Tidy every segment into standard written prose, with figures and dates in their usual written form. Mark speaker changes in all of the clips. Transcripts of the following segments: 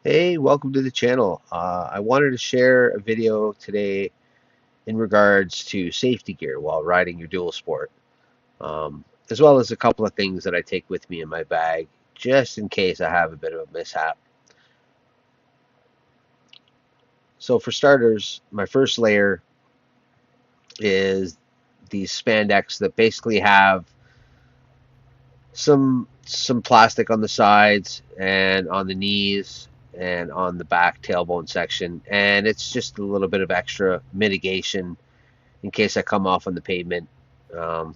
Speaker 1: Hey, welcome to the channel. I wanted to share a video today in regards to safety gear while riding your dual sport, as well as a couple of things that I take with me in my bag just in case I have a bit of a mishap. So, for starters, my first layer is these spandex that basically have some plastic on the sides and on the knees and on the back tailbone section, and it's just a little bit of extra mitigation in case I come off on the pavement. Um,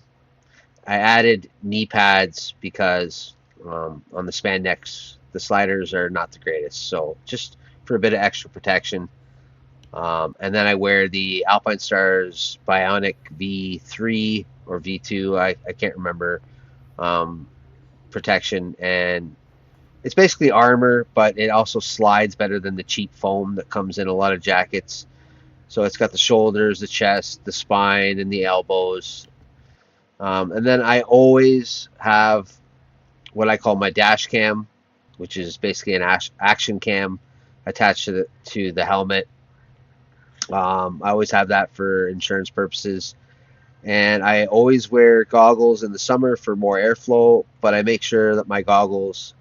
Speaker 1: I added knee pads because on the spandex, the sliders are not the greatest. So just for a bit of extra protection. And then I wear the Alpine Stars Bionic V3 or V2, I can't remember, um, protection. And it's basically armor, but it also slides better than the cheap foam that comes in a lot of jackets. So it's got the shoulders, the chest, the spine, and the elbows. And then I always have what I call my dash cam, which is basically an action cam attached to the helmet. I always have that for insurance purposes. And I always wear goggles in the summer for more airflow, but I make sure that my goggles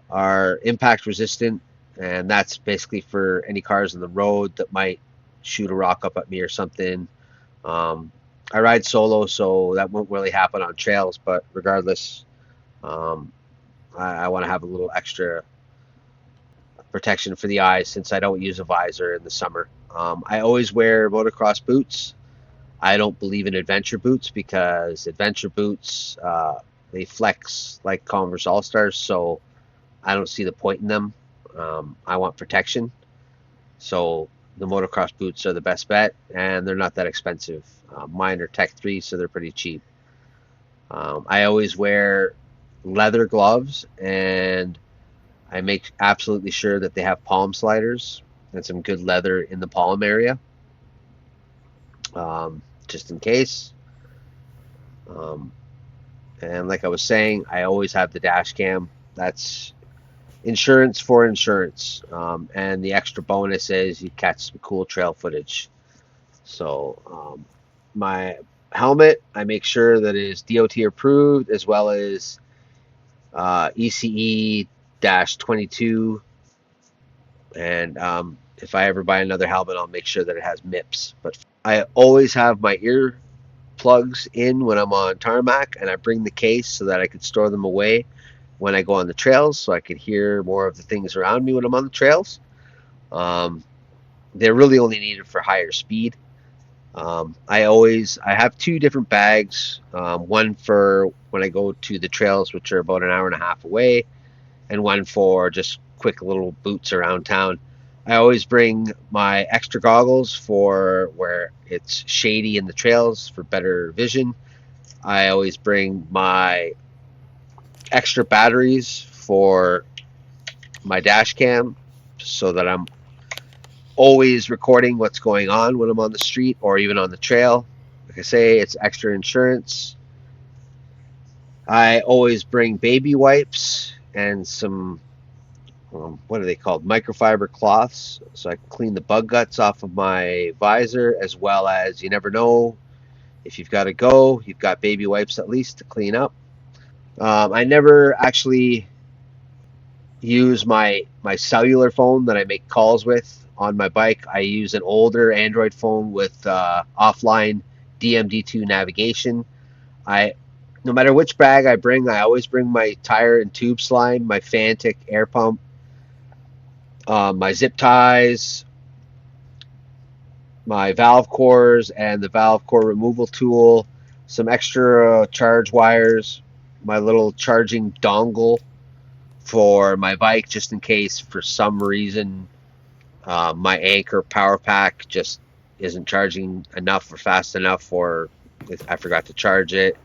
Speaker 1: are impact resistant. And that's basically for any cars on the road that might shoot a rock up at me or something. Um, I ride solo, so that won't really happen on trails, but regardless, um, I want to have a little extra protection for the eyes since I don't use a visor in the summer. I always wear motocross boots. I don't believe in adventure boots because adventure boots, they flex like Converse All Stars, so I don't see the point in them. I want protection, so the motocross boots are the best bet, and they're not that expensive. Mine are Tech 3, so they're pretty cheap. I always wear leather gloves, and I make absolutely sure that they have palm sliders and some good leather in the palm area, just in case. Um, and like I was saying, I always have the dash cam. That's insurance for insurance. And the extra bonus is you catch some cool trail footage. So my helmet, I make sure that it is DOT approved as well as ECE 22. And if I ever buy another helmet, I'll make sure that it has MIPS. But I always have my ear plugs in when I'm on tarmac, and I bring the case so that I could store them away when I go on the trails, so I could hear more of the things around me when I'm on the trails. Um, they're really only needed for higher speed. I have two different bags. One for when I go to the trails, which are about an hour and a half away, and one for just quick little boots around town. I always bring my extra goggles for where it's shady in the trails for better vision. I always bring my extra batteries for my dash cam so that I'm always recording what's going on when I'm on the street or even on the trail. Like I say, it's extra insurance. I always bring baby wipes and some what are they called? Microfiber cloths, so I can clean the bug guts off of my visor, as well as you never know if you've got to go, you've got baby wipes at least to clean up. I never actually use my cellular phone that I make calls with on my bike. I use an older Android phone with offline DMD2 navigation. I No matter which bag I bring, I always bring my tire and tube slime, my Fantic air pump, my zip ties, my valve cores and the valve core removal tool, some extra charge wires, my little charging dongle for my bike just in case for some reason my Anchor power pack just isn't charging enough or fast enough, or if I forgot to charge it.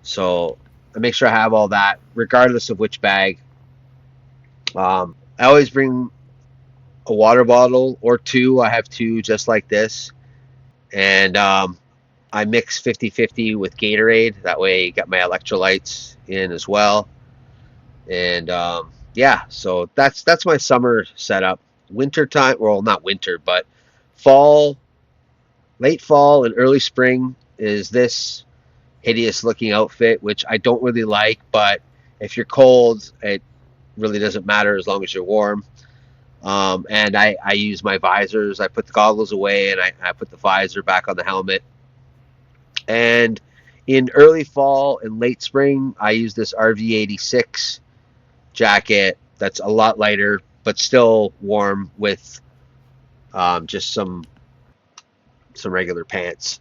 Speaker 1: So I make sure I have all that regardless of which bag. I always bring a water bottle or two. I have two just like this. And I mix 50-50 with Gatorade. That way, I got my electrolytes in as well. And yeah, so that's my summer setup. Winter time, well, not winter, but fall, late fall and early spring is this hideous looking outfit, which I don't really like, but if you're cold, it really doesn't matter as long as you're warm. And I use my visors. I put the goggles away and I put the visor back on the helmet. And in early fall and late spring, I use this RV86 jacket that's a lot lighter, but still warm with just some regular pants.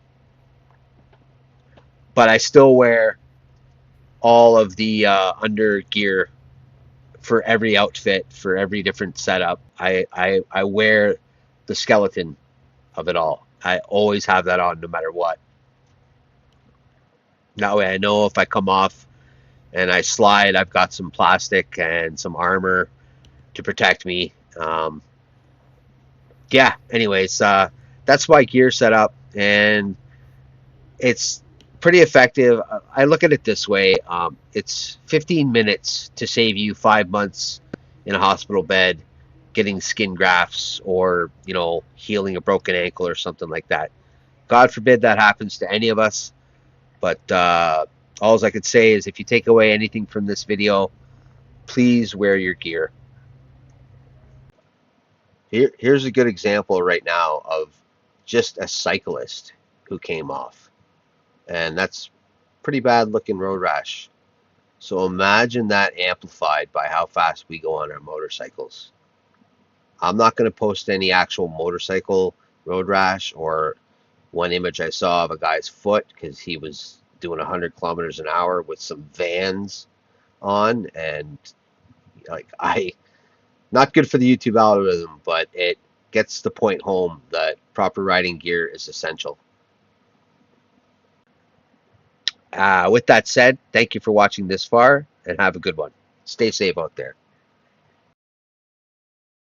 Speaker 1: But I still wear all of the under gear for every outfit, for every different setup. I wear the skeleton of it all. I always have that on no matter what. That way I know if I come off and I slide, I've got some plastic and some armor to protect me. Yeah, anyways, that's my gear setup, and it's pretty effective. I look at it this way: it's 15 minutes to save you 5 months in a hospital bed, getting skin grafts, or healing a broken ankle or something like that. God forbid that happens to any of us. But all I could say is, if you take away anything from this video, please wear your gear. Here's a good example right now of just a cyclist who came off, and that's pretty bad looking road rash. So imagine that amplified by how fast we go on our motorcycles. I'm not going to post any actual motorcycle road rash or one image I saw of a guy's foot because he was doing 100 kilometers an hour with some Vans on, and like I not good for the YouTube algorithm, but it gets the point home that proper riding gear is essential. With that said, thank you for watching this far and have a good one. Stay safe out there.